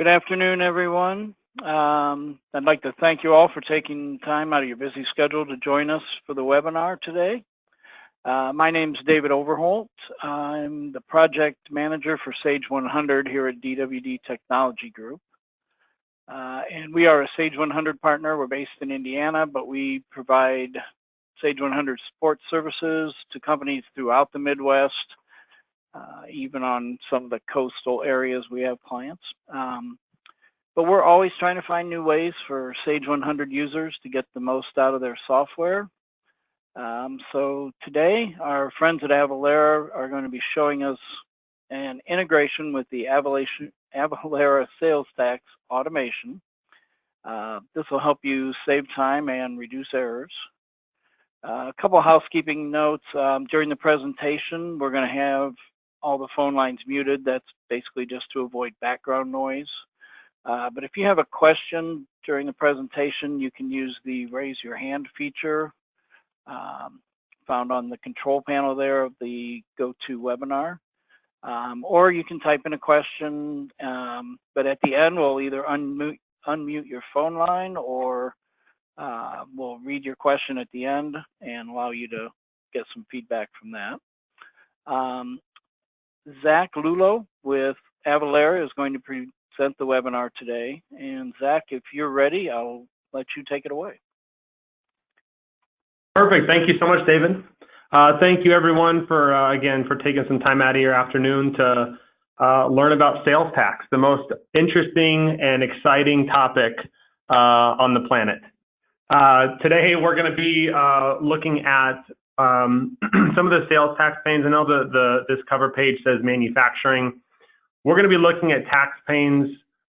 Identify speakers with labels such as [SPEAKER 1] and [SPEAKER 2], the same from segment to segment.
[SPEAKER 1] Good afternoon, everyone. I'd like to thank you all for taking time out of your busy schedule to join us for the webinar today. My name is David Overholt. I'm the project manager for Sage 100 here at DWD Technology Group. And we are a Sage 100 partner. We're based in Indiana, but we provide Sage 100 support services to companies throughout the Midwest. Even on some of the coastal areas we have clients. But we're always trying to find new ways for Sage 100 users to get the most out of their software. So today, our friends at Avalara are going to be showing us an integration with the Avalara Sales Tax Automation. This will help you save time and reduce errors. A couple of housekeeping notes. During the presentation, we're going to have all the phone lines muted. That's basically just to avoid background noise. But if you have a question during the presentation, you can use the raise your hand feature found on the control panel there of the GoToWebinar. Or you can type in a question, but at the end, we'll either unmute your phone line or we'll read your question at the end and allow you to get some feedback from that. Zach Lulo with Avalara is going to present the webinar today. And Zach, if you're ready, I'll let you take it away.
[SPEAKER 2] Perfect. Thank you so much, David. Thank you, everyone, for again, for taking some time out of your afternoon to learn about sales tax, the most interesting and exciting topic on the planet. Today, we're going to be looking at some of the sales tax pains. I know this cover page says manufacturing. We're going to be looking at tax pains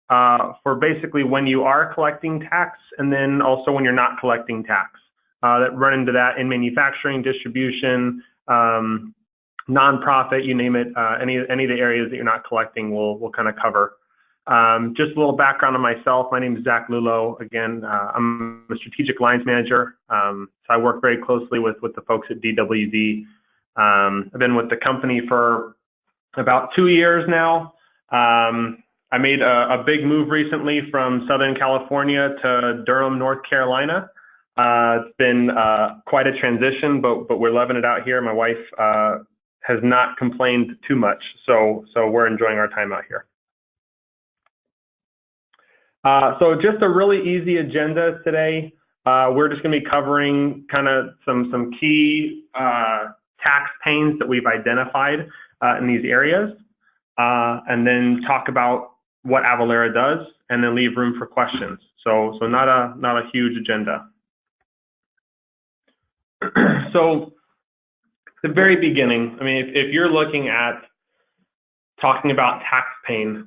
[SPEAKER 2] for basically when you are collecting tax and then also when you're not collecting tax. That run into that in manufacturing, distribution, nonprofit, you name it. Any of the areas that you're not collecting, we'll kind of cover. Just a little background on myself. My name is Zach Lulo. Again, I'm a strategic lines manager. So I work very closely with the folks at DWD. I've been with the company for about 2 years now. I made a big move recently from Southern California to Durham, North Carolina. It's been quite a transition, but we're loving it out here. My wife has not complained too much, so we're enjoying our time out here. So just a really easy agenda today. We're just going to be covering kind of some key tax pains that we've identified in these areas, and then talk about what Avalara does, and then leave room for questions. So not a huge agenda. So the very beginning, I mean, if you're looking at talking about tax pain,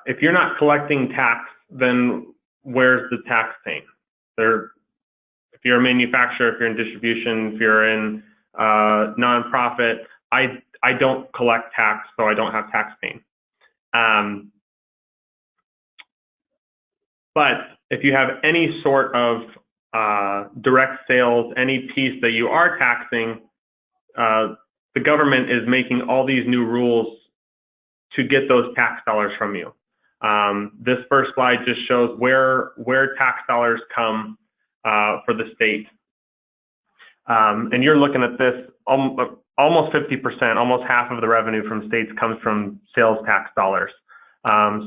[SPEAKER 2] if you're not collecting tax, then where's the tax pain? If you're a manufacturer, if you're in distribution, if you're in nonprofit, I don't collect tax, so I don't have tax pain. But if you have any sort of direct sales, any piece that you are taxing, the government is making all these new rules to get those tax dollars from you. This first slide just shows where tax dollars come for the state. And you're looking at this, almost 50%, almost half of the revenue from states comes from sales tax dollars.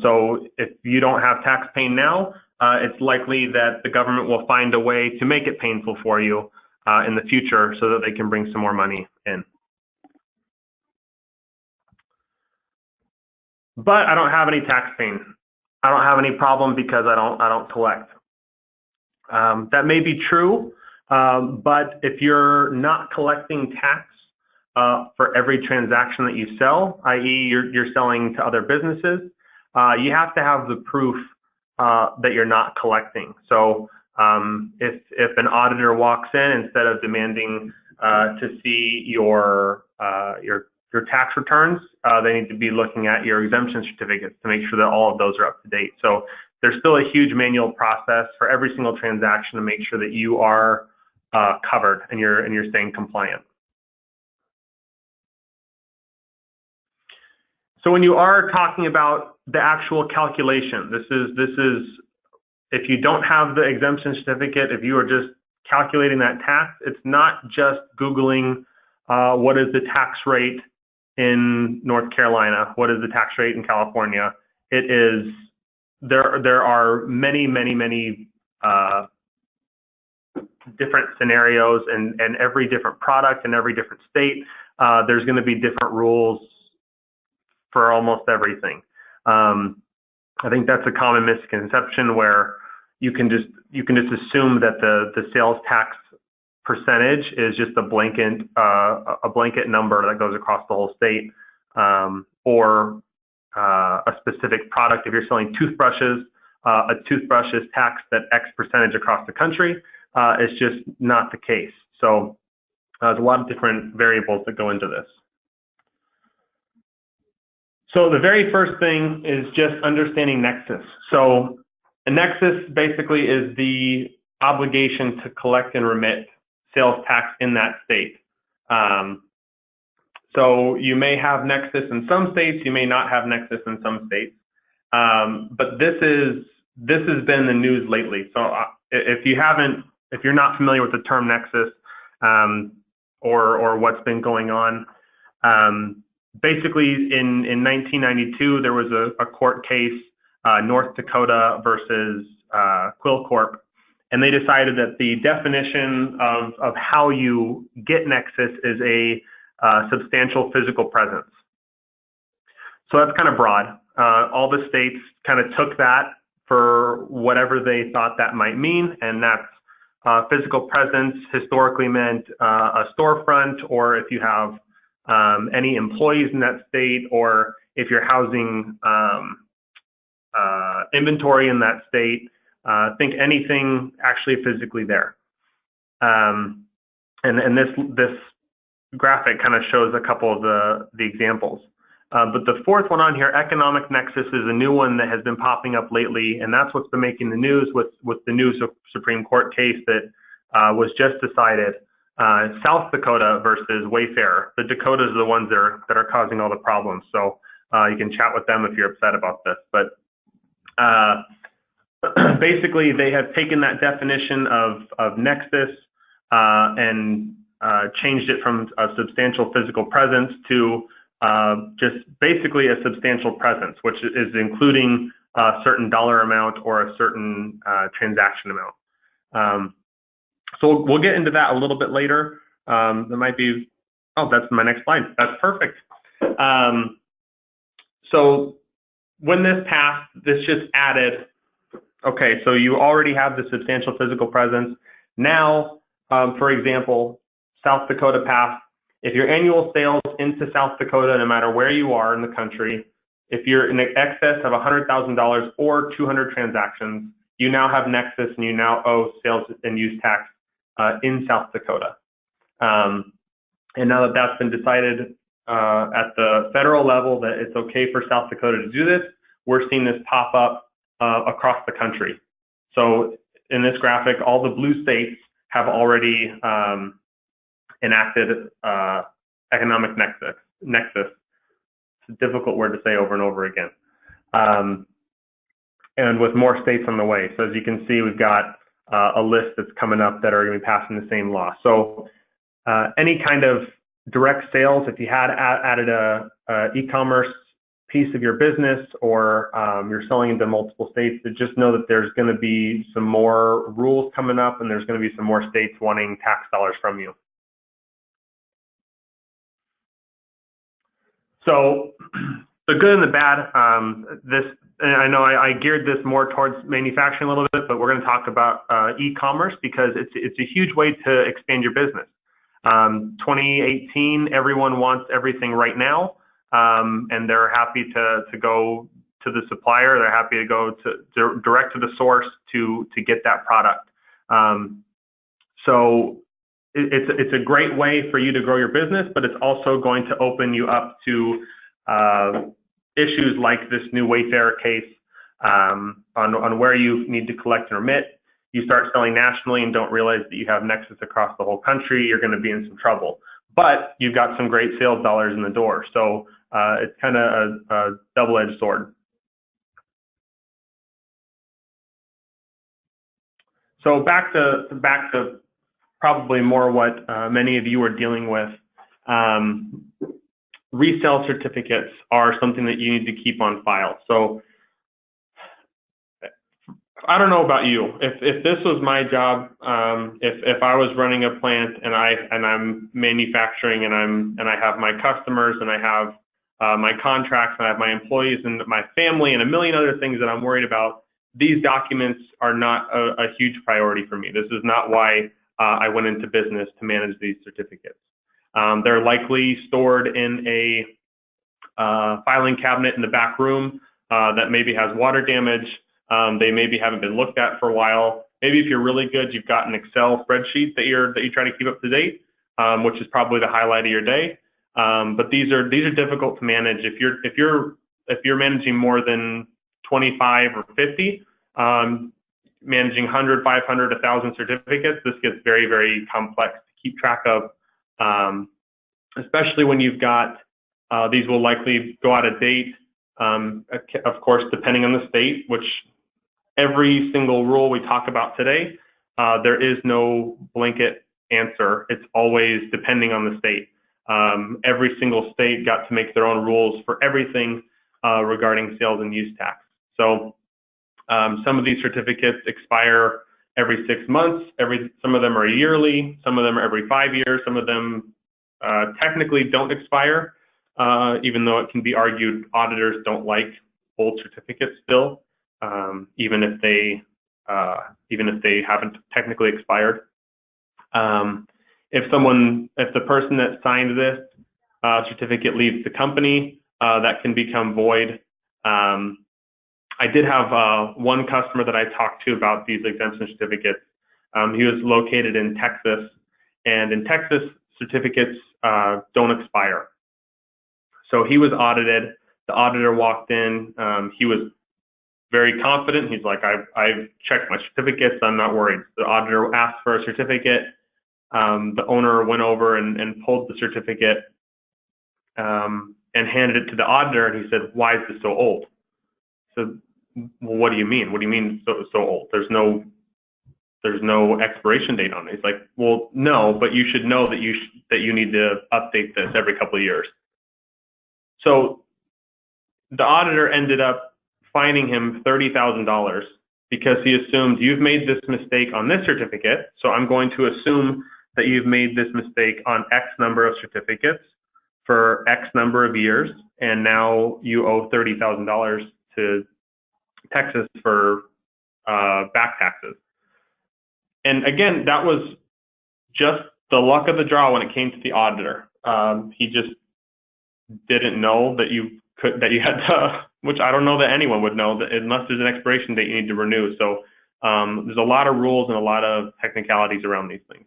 [SPEAKER 2] So if you don't have tax pain now, it's likely that the government will find a way to make it painful for you in the future so that they can bring some more money in. But I don't have any tax pain. I don't have any problem because I don't collect. That may be true, but if you're not collecting tax for every transaction that you sell, i.e. you're selling to other businesses, you have to have the proof that you're not collecting. So if an auditor walks in, instead of demanding to see your tax returns, they need to be looking at your exemption certificates to make sure that all of those are up to date. So there's still a huge manual process for every single transaction to make sure that you are covered and you're staying compliant. So when you are talking about the actual calculation. This is if you don't have the exemption certificate, if you are just calculating that tax, it's not just Googling what is the tax rate in North Carolina, what is the tax rate in California. It is, there are many different scenarios, and every different product and every different state, there's going to be different rules for almost everything. I think that's a common misconception where you can just assume that the sales tax percentage is just a blanket number that goes across the whole state, or a specific product. If you're selling toothbrushes, a toothbrush is taxed at X percentage across the country. It's just not the case. So there's a lot of different variables that go into this. So the very first thing is just understanding Nexus. So a Nexus basically is the obligation to collect and remit sales tax in that state. So you may have Nexus in some states, you may not have Nexus in some states. But this has been the news lately. So if you're not familiar with the term Nexus, or what's been going on, basically in 1992 there was a court case, North Dakota versus Quill Corp, and they decided that the definition of how you get Nexus is a substantial physical presence. So that's kind of broad. All the states kind of took that for whatever they thought that might mean, and that's physical presence historically meant a storefront, or if you have any employees in that state, or if you're housing inventory in that state. Think anything actually physically there. And this graphic kind of shows a couple of the examples. But the fourth one on here, economic nexus, is a new one that has been popping up lately, and that's what's been making the news with the new Supreme Court case that was just decided. South Dakota versus Wayfair. The Dakotas are the ones that are causing all the problems. So you can chat with them if you're upset about this. But basically, they have taken that definition of nexus and changed it from a substantial physical presence to just basically a substantial presence, which is including a certain dollar amount or a certain transaction amount. So we'll get into that a little bit later. There might be, oh, that's my next slide. That's perfect. So when this passed, this just added, okay, so you already have the substantial physical presence. Now, for example, South Dakota passed. If your annual sales into South Dakota, no matter where you are in the country, if you're in excess of $100,000 or 200 transactions, you now have Nexus and you now owe sales and use tax in South Dakota. And now that that's been decided at the federal level that it's okay for South Dakota to do this, we're seeing this pop up across the country. So in this graphic, all the blue states have already enacted economic nexus. It's a difficult word to say over and over again. And with more states on the way. So as you can see, we've got a list that's coming up that are going to be passing the same law. So any kind of direct sales, if you had added a e-commerce piece of your business, or you're selling into multiple states, to just know that there's going to be some more rules coming up, and there's going to be some more states wanting tax dollars from you. So the good and the bad, and I know I geared this more towards manufacturing a little bit, but we're going to talk about e-commerce because it's a huge way to expand your business. 2018, everyone wants everything right now, and they're happy to go to the supplier. They're happy to go to direct to the source to get that product. So it's a great way for you to grow your business, but it's also going to open you up to issues like this new Wayfair case on where you need to collect and remit. You start selling nationally and don't realize that you have Nexus across the whole country, you're going to be in some trouble. But you've got some great sales dollars in the door. So it's kind of a double-edged sword. So back to probably more what many of you are dealing with. Resale certificates are something that you need to keep on file. So I don't know about you. If this was my job, if I was running a plant and I'm manufacturing and I have my customers and I have my contracts and I have my employees and my family and a million other things that I'm worried about, these documents are not a huge priority for me. This is not why I went into business to manage these certificates. They're likely stored in a filing cabinet in the back room that maybe has water damage. They maybe haven't been looked at for a while. Maybe if you're really good, you've got an Excel spreadsheet that you try to keep up to date, which is probably the highlight of your day. But these are difficult to manage. If you're managing more than 25 or 50, managing 100, 500, 1,000 certificates, this gets very, very complex to keep track of, especially when you've got, these will likely go out of date, of course, depending on the state, which every single rule we talk about today, there is no blanket answer. It's always depending on the state. Every single state got to make their own rules for everything regarding sales and use tax. So some of these certificates expire every 6 months. Some of them are yearly. Some of them are every 5 years. Some of them technically don't expire, even though it can be argued auditors don't like old certificates still, even if they haven't technically expired. If the person that signed this certificate leaves the company, that can become void. I did have one customer that I talked to about these exemption certificates. He was located in Texas, and in Texas, certificates don't expire. So he was audited. The auditor walked in. He was very confident. He's like, I've checked my certificates. I'm not worried. The auditor asked for a certificate. The owner went over and pulled the certificate and handed it to the auditor, and he said, "Why is this so old?" So, well, what do you mean? What do you mean so old? There's no expiration date on it. He's like, well, no, but you should know that you need to update this every couple of years. So the auditor ended up fining him $30,000 because he assumed you've made this mistake on this certificate, so I'm going to assume that you've made this mistake on X number of certificates for X number of years, and now you owe $30,000 to Texas for back taxes. And again, that was just the luck of the draw when it came to the auditor. He just didn't know that you had to, which I don't know that anyone would know, that unless there's an expiration date you need to renew. So there's a lot of rules and a lot of technicalities around these things.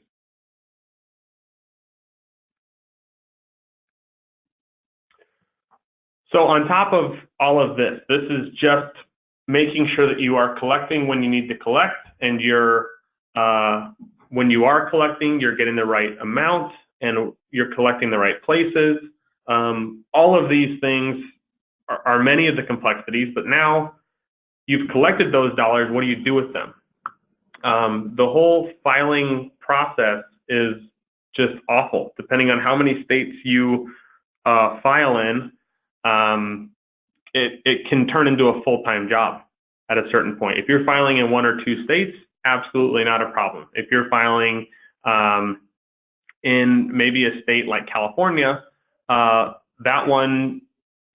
[SPEAKER 2] So on top of all of this, this is just making sure that you are collecting when you need to collect, and when you are collecting, you're getting the right amount and you're collecting the right places. All of these things are many of the complexities, but now you've collected those dollars, what do you do with them? The whole filing process is just awful. Depending on how many states you file in, it can turn into a full-time job at a certain point. If you're filing in 1 or 2 states, absolutely not a problem. If you're filing in maybe a state like California, that one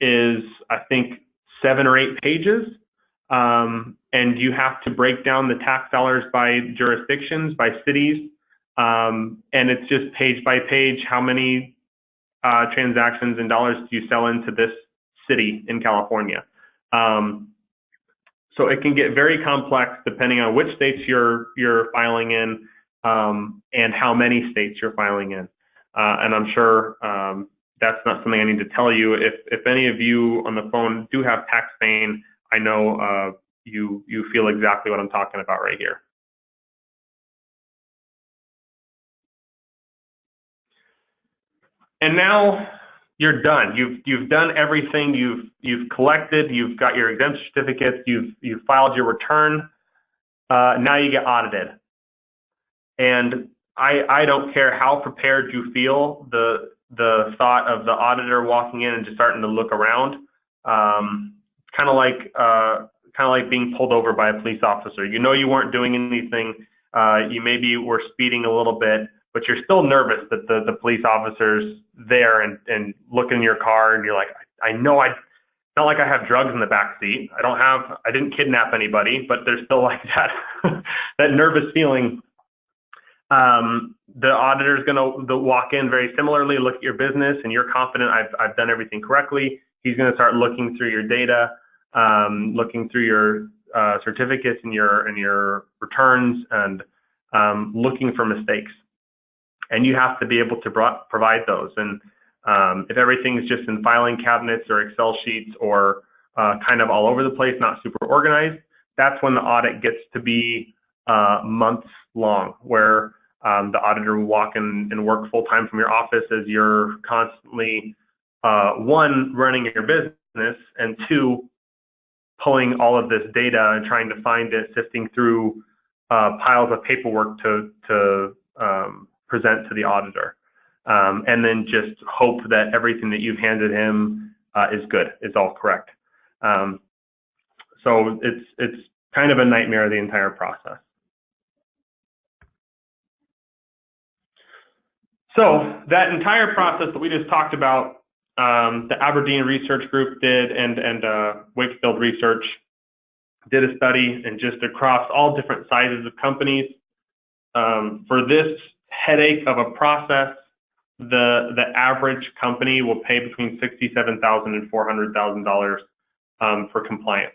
[SPEAKER 2] is, I think, 7 or 8 pages, and you have to break down the tax dollars by jurisdictions, by cities, and it's just page by page, how many transactions and dollars do you sell into this city in California. So it can get very complex depending on which states you're filing in and how many states you're filing in. And I'm sure that's not something I need to tell you. If any of you on the phone do have tax pain, I know you feel exactly what I'm talking about right here. And now you're done. You've done everything. You've collected. You've got your exemption certificates. You've filed your return. Now you get audited. And I don't care how prepared you feel, the thought of the auditor walking in and just starting to look around, kind of like being pulled over by a police officer. You know you weren't doing anything. You maybe were speeding a little bit, but you're still nervous that the police officer's there and looking in your car, and you're like, I know it's not like I have drugs in the back seat. I didn't kidnap anybody, but there's still like that that nervous feeling. The auditor's going to walk in very similarly, look at your business, and you're confident I've done everything correctly. He's going to start looking through your data, looking through your certificates and your returns, and looking for mistakes. And you have to be able to provide those. And if everything's just in filing cabinets or Excel sheets or kind of all over the place, not super organized, that's when the audit gets to be months long, where the auditor will walk in and work full time from your office as you're constantly, one, running your business, and two, pulling all of this data and trying to find it, sifting through piles of paperwork to present to the auditor. And then just hope that everything that you've handed him is good, is all correct. So it's kind of a nightmare, the entire process. So that entire process that we just talked about, the Aberdeen Research Group did, and Wakefield Research did a study, and just across all different sizes of companies, for this headache of a process, the average company will pay between $67,000 and $400,000 for compliance.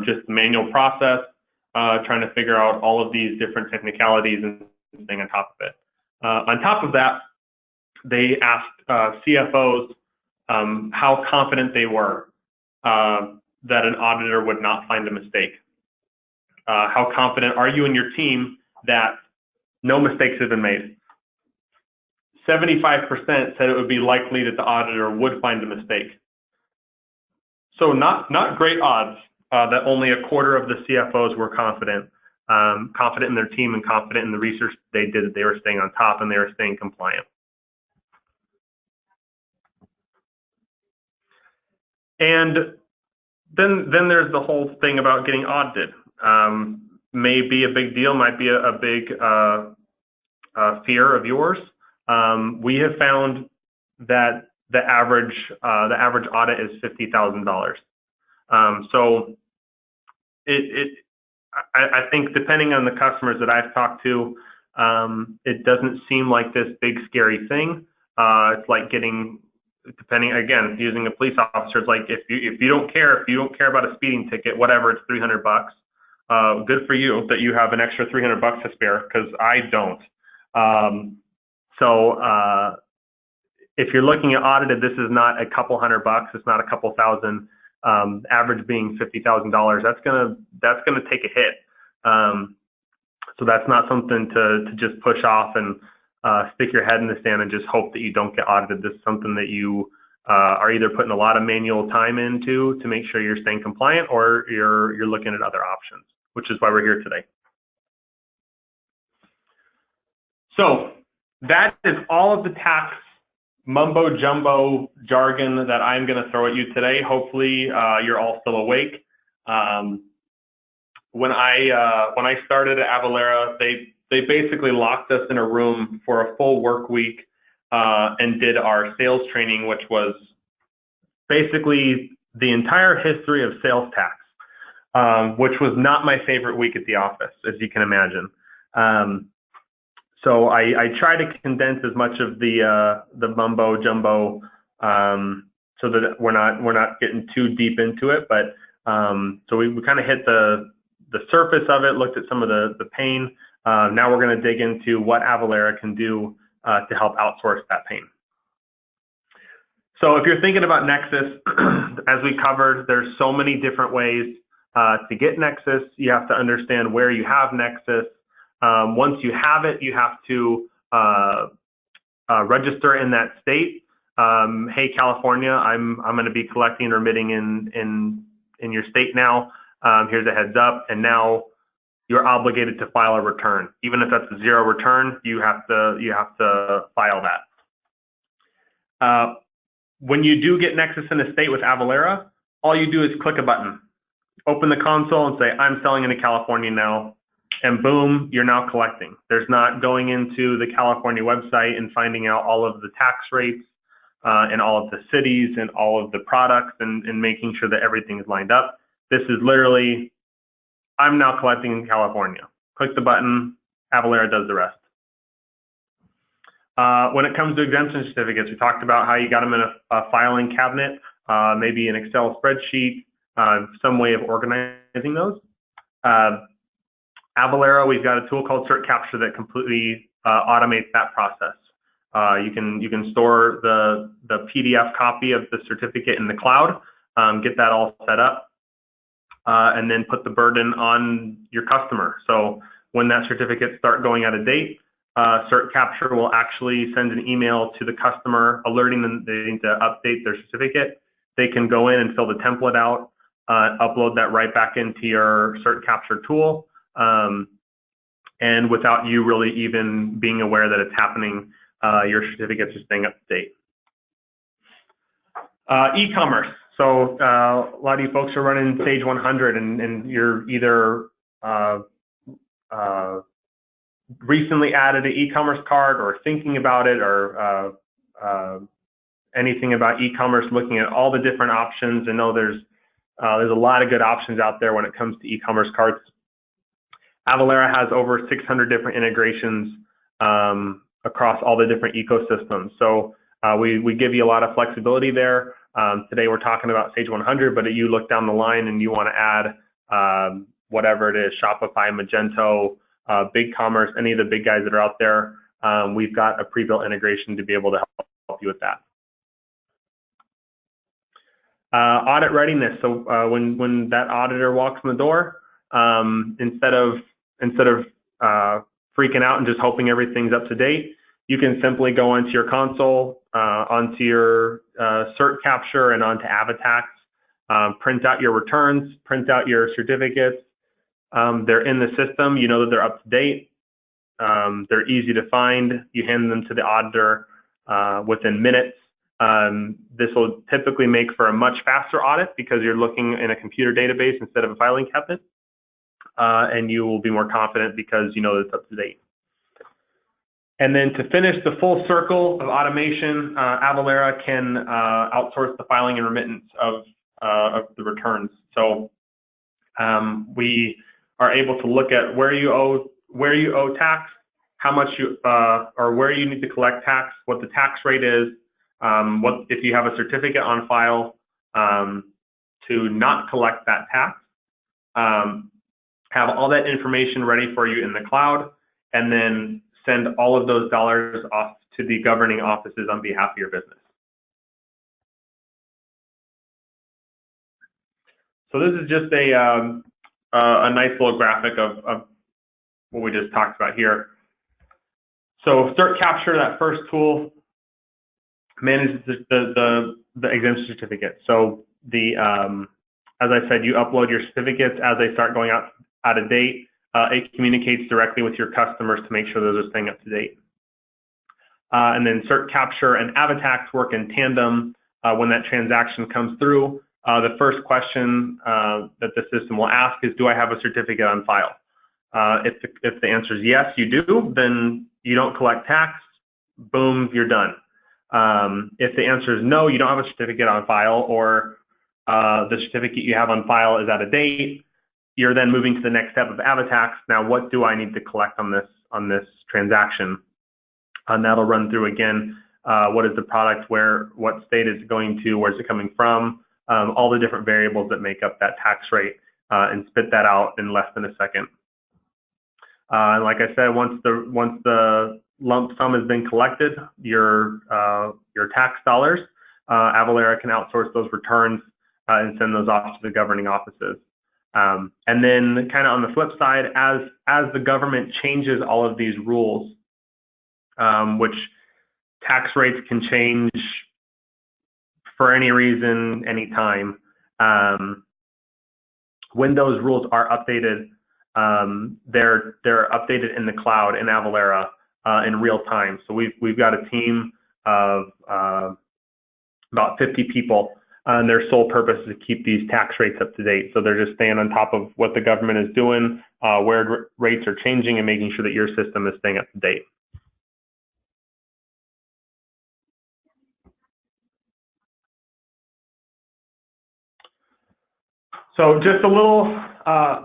[SPEAKER 2] Just the manual process, trying to figure out all of these different technicalities and thing on top of it. On top of that, they asked CFOs how confident they were that an auditor would not find a mistake. How confident are you and your team that no mistakes have been made? 75% said it would be likely that the auditor would find a mistake. So not great odds that only a quarter of the CFOs were confident in their team and confident in the research they did, that they were staying on top and they were staying compliant. And then there's the whole thing about getting audited. May be a big deal, might be a big fear of yours. We have found that the average audit is $50,000. So I think, depending on the customers that I've talked to, it doesn't seem like this big scary thing. It's like depending, again, using a police officer, it's like if you don't care about a speeding ticket, whatever, it's $300 bucks. Good for you that you have an extra $300 bucks to spare, because I don't. So if you're looking at audited, this is not a couple $100 bucks. It's not a couple thousand. Average being $50,000. That's gonna take a hit. So that's not something to just push off and stick your head in the sand and just hope that you don't get audited. This is something that you are either putting a lot of manual time into to make sure you're staying compliant, or you're looking at other options, which is why we're here today. So that is all of the tax mumbo jumbo jargon that I'm going to throw at you today. Hopefully you're all still awake. When I started at Avalara, they basically locked us in a room for a full work week and did our sales training, which was basically the entire history of sales tax, which was not my favorite week at the office, as you can imagine. So I try to condense as much of the mumbo jumbo so that we're not getting too deep into it. But so we kind of hit the surface of it, looked at some of the pain. Now we're going to dig into what Avalara can do to help outsource that pain. So if you're thinking about Nexus, as we covered, there's so many different ways to get Nexus. You have to understand where you have Nexus. Once you have it, you have to register in that state. Hey, California, I'm going to be collecting and remitting in your state now. Here's a heads up. And now you're obligated to file a return. Even if that's a zero return, you have to file that. When you do get Nexus in a state with Avalara, all you do is click a button, open the console and say, I'm selling into California now, and boom, you're now collecting. There's not going into the California website and finding out all of the tax rates and all of the cities and all of the products and making sure that everything is lined up. This is literally, I'm now collecting in California. Click the button, Avalara does the rest. When it comes to exemption certificates, we talked about how you got them in a filing cabinet, maybe an Excel spreadsheet, some way of organizing those. Avalara, we've got a tool called Cert Capture that completely automates that process. You can store the PDF copy of the certificate in the cloud, get that all set up, and then put the burden on your customer. So when that certificate starts going out of date, Cert Capture will actually send an email to the customer alerting them they need to update their certificate. They can go in and fill the template out, upload that right back into your Cert Capture tool, and without you really even being aware that it's happening, your certificates are staying up to date. E-commerce. So a lot of you folks are running Sage 100 and you're either recently added an e-commerce card or thinking about it or anything about e-commerce, looking at all the different options. I know there's a lot of good options out there when it comes to e-commerce cards. Avalara has over 600 different integrations across all the different ecosystems. So we give you a lot of flexibility there. Today we're talking about Sage 100, but you look down the line and you want to add whatever it is, Shopify, Magento, BigCommerce, any of the big guys that are out there, we've got a pre-built integration to be able to help you with that. Audit readiness. So when that auditor walks in the door, instead of freaking out and just hoping everything's up to date, you can simply go onto your console, onto your Cert Capture and onto AvaTax, print out your returns, print out your certificates. They're in the system, you know that they're up to date. They're easy to find. You hand them to the auditor within minutes. This will typically make for a much faster audit because you're looking in a computer database instead of a filing cabinet. And you will be more confident because you know that it's up to date. And then to finish the full circle of automation, Avalara can outsource the filing and remittance of the returns. So we are able to look at where you owe tax, how much you or where you need to collect tax, what the tax rate is, what if you have a certificate on file to not collect that tax. Have all that information ready for you in the cloud, and then send all of those dollars off to the governing offices on behalf of your business. So this is just a nice little graphic of what we just talked about here. So Cert Capture, that first tool, manages the exemption certificate. So as I said, you upload your certificates as they start going out of date. It communicates directly with your customers to make sure those are staying up to date. And then Cert Capture and AvaTax work in tandem. When that transaction comes through, the first question that the system will ask is, do I have a certificate on file? If the answer is yes, you do, then you don't collect tax. Boom, you're done. If the answer is no, you don't have a certificate on file, or the certificate you have on file is out of date, you're then moving to the next step of AvaTax. Now, what do I need to collect on this transaction? And that'll run through again. What is the product? What state is it going to? Where's it coming from? All the different variables that make up that tax rate, and spit that out in less than a second. And like I said, once the lump sum has been collected, your tax dollars, Avalara can outsource those returns and send those off to the governing offices. And then kind of on the flip side, as the government changes all of these rules, which tax rates can change for any reason, anytime, when those rules are updated, they're updated in the cloud in Avalara in real time. So we've got a team of about 50 people, and their sole purpose is to keep these tax rates up to date. So they're just staying on top of what the government is doing, where rates are changing, and making sure that your system is staying up to date. So just a little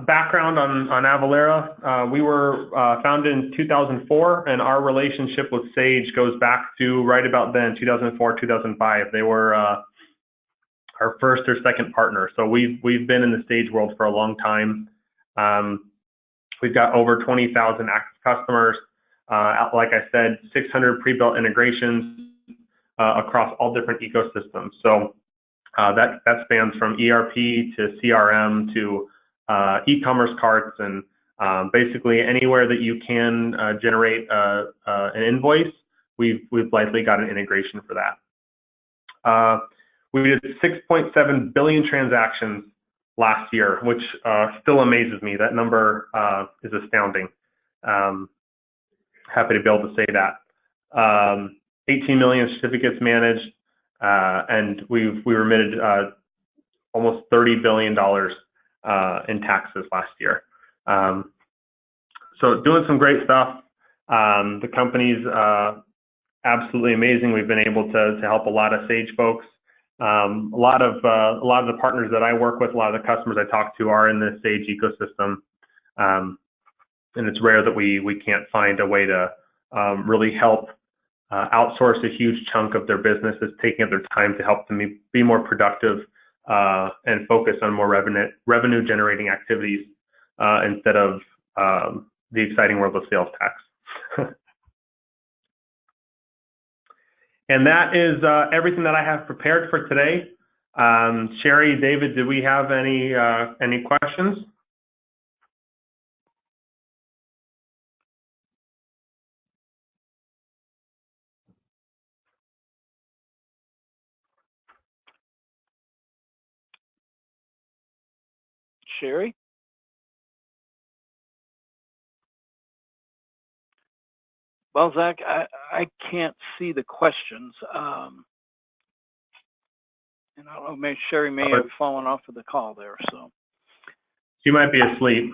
[SPEAKER 2] background on Avalara. We were founded in 2004, and our relationship with Sage goes back to right about then, 2004, 2005. They were our first or second partner. So we've been in the Sage world for a long time. We've got over 20,000 active customers. Like I said, 600 pre-built integrations across all different ecosystems. So that spans from ERP to CRM to e-commerce carts, and basically anywhere that you can generate an invoice, we've likely got an integration for that. We did 6.7 billion transactions last year, which still amazes me. That number is astounding. Happy to be able to say that. 18 million certificates managed, and we remitted almost $30 billion in taxes last year. So doing some great stuff. The company's absolutely amazing. We've been able to help a lot of Sage folks. A lot of the partners that I work with, a lot of the customers I talk to are in the Sage ecosystem, and it's rare that we can't find a way to really help outsource a huge chunk of their business that's taking up their time to help them be more productive and focus on more revenue generating activities instead of the exciting world of sales tax. And that is everything that I have prepared for today. Sherry, David, do we have any questions?
[SPEAKER 1] Sherry? Well, Zach, I can't see the questions. And I don't know, maybe Sherry may have fallen off of the call there, so.
[SPEAKER 2] She might be asleep.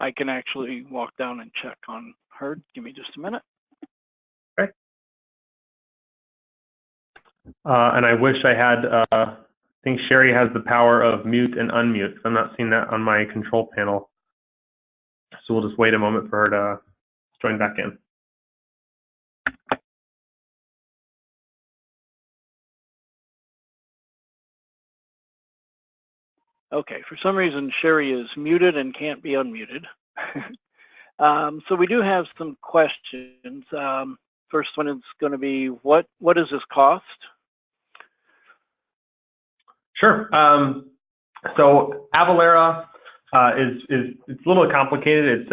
[SPEAKER 1] I can actually walk down and check on her. Give me just a minute.
[SPEAKER 2] Okay. And I wish I had, I think Sherry has the power of mute and unmute. I'm not seeing that on my control panel. So we'll just wait a moment for her to join back in.
[SPEAKER 1] Okay, for some reason, Sherry is muted and can't be unmuted. So we do have some questions. First one is going to be, what does this cost?
[SPEAKER 2] Sure. So Avalara it's a little complicated. It's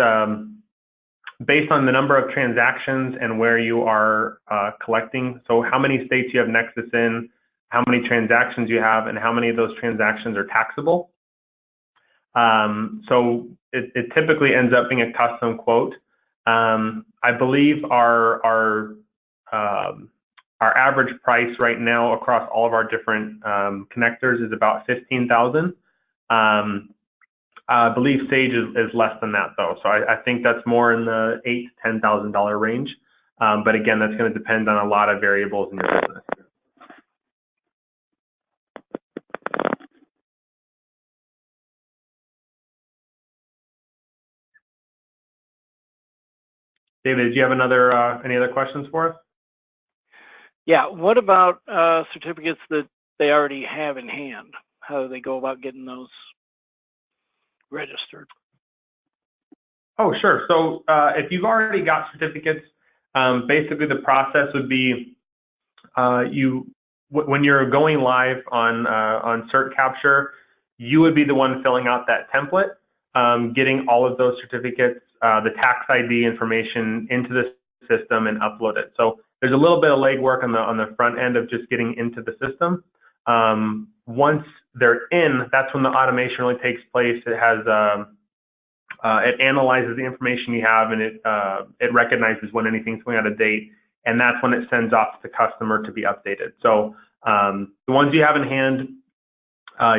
[SPEAKER 2] based on the number of transactions and where you are collecting. So how many states you have Nexus in, how many transactions you have, and how many of those transactions are taxable. So it typically ends up being a custom quote. I believe our average price right now across all of our different connectors is about $15,000. I believe Sage is less than that though. So I think that's more in the $8,000 to $10,000 range. But again, that's going to depend on a lot of variables in your business. David, did you have any other questions for us?
[SPEAKER 1] Yeah, what about certificates that they already have in hand? How do they go about getting those registered?
[SPEAKER 2] Oh, sure. So if you've already got certificates, basically the process would be you when you're going live on Cert Capture, you would be the one filling out that template, getting all of those certificates, the tax ID information into the system and upload it. So there's a little bit of legwork on the front end of just getting into the system. Once they're in, that's when the automation really takes place. It has it analyzes the information you have, and it recognizes when anything's going out of date, and that's when it sends off to the customer to be updated. So the ones you have in hand,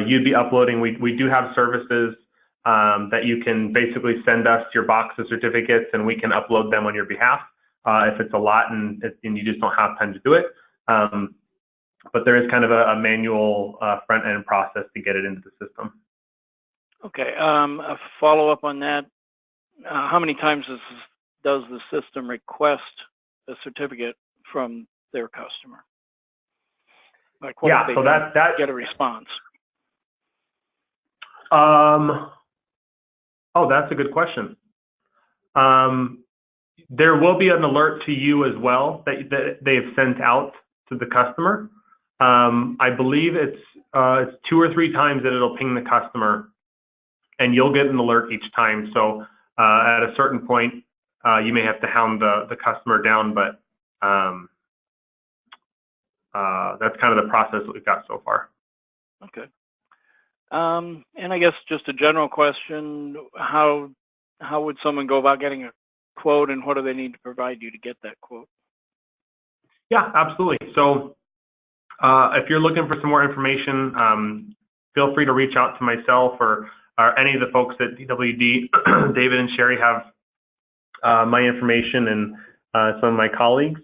[SPEAKER 2] you'd be uploading. We do have services that you can basically send us your box of certificates, and we can upload them on your behalf if it's a lot and you just don't have time to do it. But there is kind of a manual front end process to get it into the system.
[SPEAKER 1] Okay, a follow-up on that. How many times does the system request a certificate from their customer? Like what if they get a response?
[SPEAKER 2] Oh, that's a good question. There will be an alert to you as well that they have sent out to the customer. I believe it's 2 or 3 times that it'll ping the customer, and you'll get an alert each time. So at a certain point, you may have to hound the customer down, but that's kind of the process that we've got so far.
[SPEAKER 1] Okay. And I guess just a general question, how would someone go about getting a quote, and what do they need to provide you to get that quote?
[SPEAKER 2] Yeah, absolutely. So if you're looking for some more information, feel free to reach out to myself or any of the folks at DWD. David and Sherry have my information and some of my colleagues.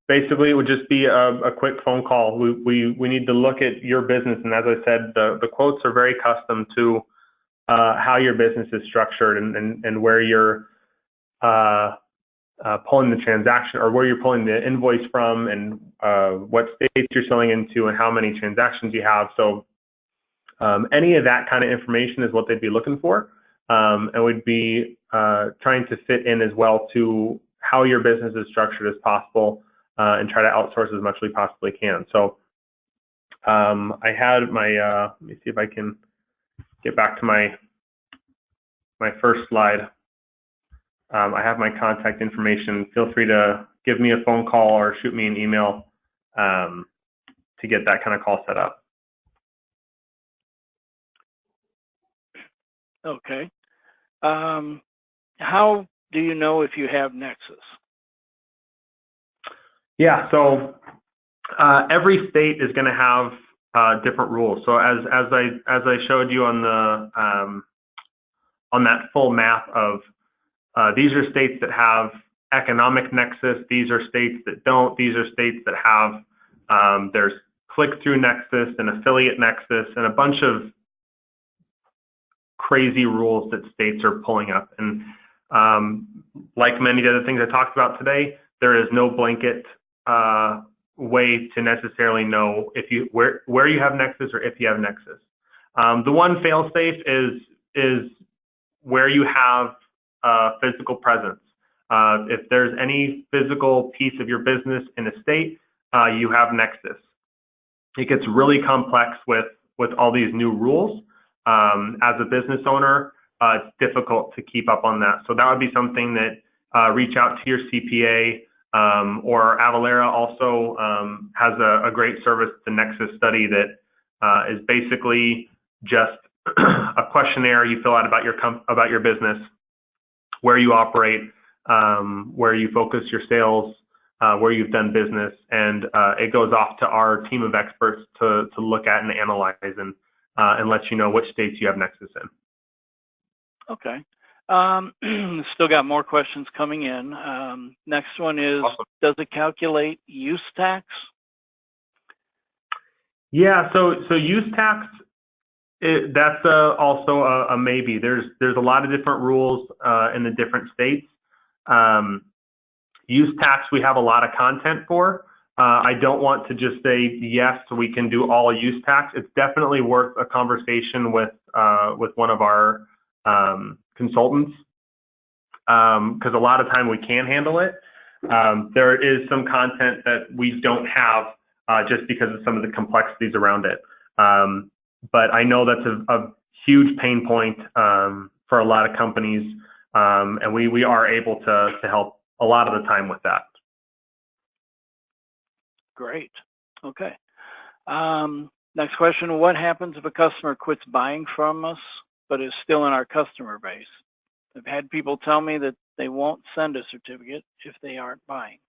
[SPEAKER 2] Basically, it would just be a quick phone call. We need to look at your business, and as I said, the quotes are very custom to how your business is structured and where you're pulling the transaction, or where you're pulling the invoice from, and what states you're selling into, and how many transactions you have. So any of that kind of information is what they'd be looking for, and would be trying to fit in as well to how your business is structured as possible, and try to outsource as much as we possibly can. So I had my, let me see if I can get back to my first slide. I have my contact information. Feel free to give me a phone call or shoot me an email to get that kind of call set up.
[SPEAKER 1] Okay. How do you know if you have Nexus? Yeah,
[SPEAKER 2] so every state is going to have different rules. So as I showed you on the on that full map of these are states that have economic nexus, these are states that don't, these are states that have there's click-through nexus and affiliate nexus and a bunch of crazy rules that states are pulling up. And like many other things I talked about today, there is no blanket way to necessarily know if you where you have nexus or if you have nexus. The one fail-safe is where you have physical presence. If there's any physical piece of your business in a state, you have nexus. It gets really complex with all these new rules. As a business owner, it's difficult to keep up on that. So that would be something that reach out to your CPA, or Avalara also has a great service, the Nexus study, that is basically just a questionnaire you fill out about your business, where you operate, where you focus your sales, where you've done business, and it goes off to our team of experts to look at and analyze and let you know which states you have nexus in.
[SPEAKER 1] Okay. Still got more questions coming in. Next one is, awesome. Does it calculate use tax?
[SPEAKER 2] Yeah, so use tax, that's also a maybe. There's a lot of different rules in the different states. Use tax, we have a lot of content for. I don't want to just say yes, we can do all use tax. It's definitely worth a conversation with one of our consultants, because a lot of time we can handle it. There is some content that we don't have just because of some of the complexities around it. But I know that's a huge pain point for a lot of companies, and we are able to help a lot of the time with that.
[SPEAKER 1] Great. Okay. Next question, what happens if a customer quits buying from us but is still in our customer base? I've had people tell me that they won't send a certificate if they aren't buying.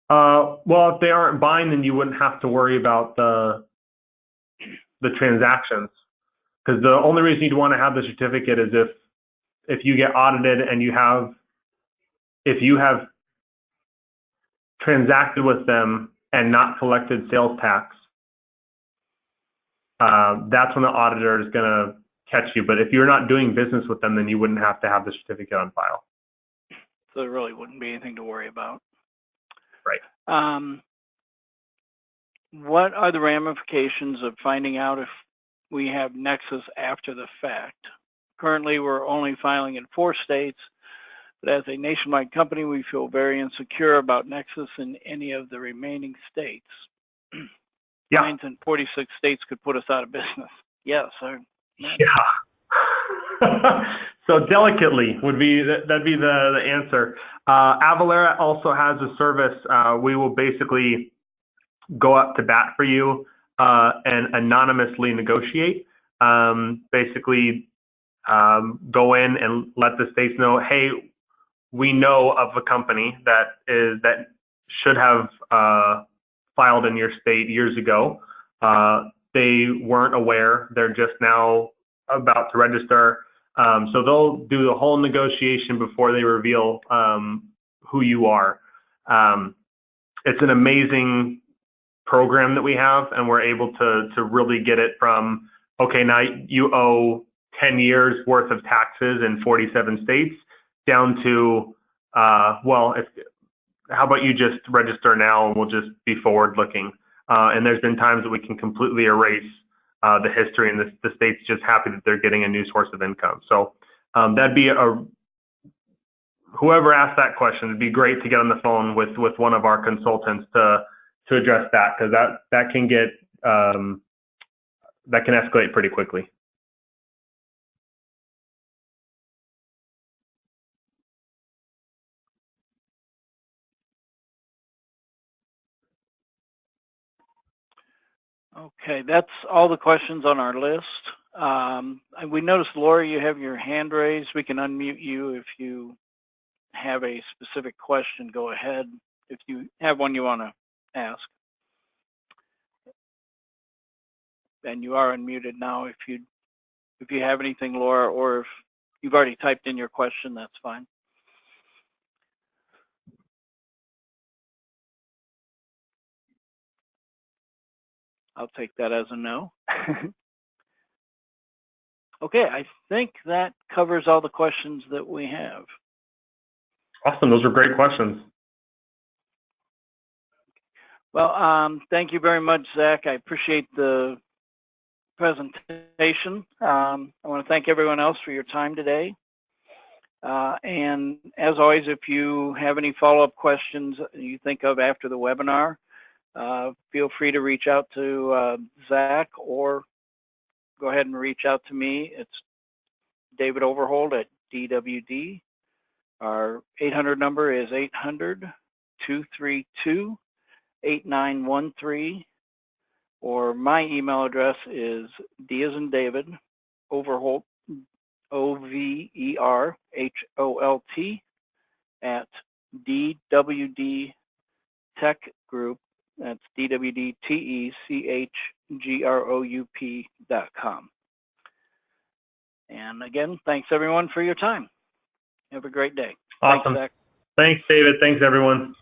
[SPEAKER 2] Well, if they aren't buying, then you wouldn't have to worry about the transactions, because the only reason you'd want to have the certificate is if you get audited and if you have transacted with them and not collected sales tax, that's when the auditor is going to catch you. But if you're not doing business with them, then you wouldn't have to have the certificate on file.
[SPEAKER 1] So there really wouldn't be anything to worry about.
[SPEAKER 2] Right.
[SPEAKER 1] What are the ramifications of finding out if we have Nexus after the fact? Currently, we're only filing in 4 states, but as a nationwide company, we feel very insecure about Nexus in any of the remaining states.
[SPEAKER 2] Yeah.
[SPEAKER 1] Fines in 46 states could put us out of business. Yes.
[SPEAKER 2] Yeah. So delicately that'd be the answer. Avalara also has a service. We will basically go up to bat for you and anonymously negotiate. Basically, go in and let the states know, hey, we know of a company that should have filed in your state years ago. They weren't aware. They're just now about to register. So they'll do the whole negotiation before they reveal who you are. It's an amazing program that we have, and we're able to really get it from, okay, now you owe 10 years worth of taxes in 47 states, down to, well, how about you just register now and we'll just be forward looking. And there's been times that we can completely erase the history, and the state's just happy that they're getting a new source of income. So that'd be whoever asked that question, it'd be great to get on the phone with one of our consultants to address that, because that can get that can escalate pretty quickly.
[SPEAKER 1] Okay, that's all the questions on our list. We noticed, Laura, you have your hand raised. We can unmute you if you have a specific question. Go ahead if you have one you want to ask. And you are unmuted now. If you have anything, Laura, or if you've already typed in your question, that's fine. I'll take that as a no. Okay, I think that covers all the questions that we have.
[SPEAKER 2] Awesome, those were great questions.
[SPEAKER 1] Well, thank you very much, Zach. I appreciate the presentation. I want to thank everyone else for your time today. And as always, if you have any follow-up questions you think of after the webinar, feel free to reach out to Zach, or go ahead and reach out to me. It's David Overholt at DWD. Our 800 number is 800-232-8913, or my email address is D as in David, Overholt, OVERHOLT, at DWD Tech Group. That's DWDTECHGROUP.com. And again, thanks everyone for your time. Have a great day.
[SPEAKER 2] Awesome.
[SPEAKER 1] Thanks, Zach.
[SPEAKER 2] Thanks, David. Thanks, everyone.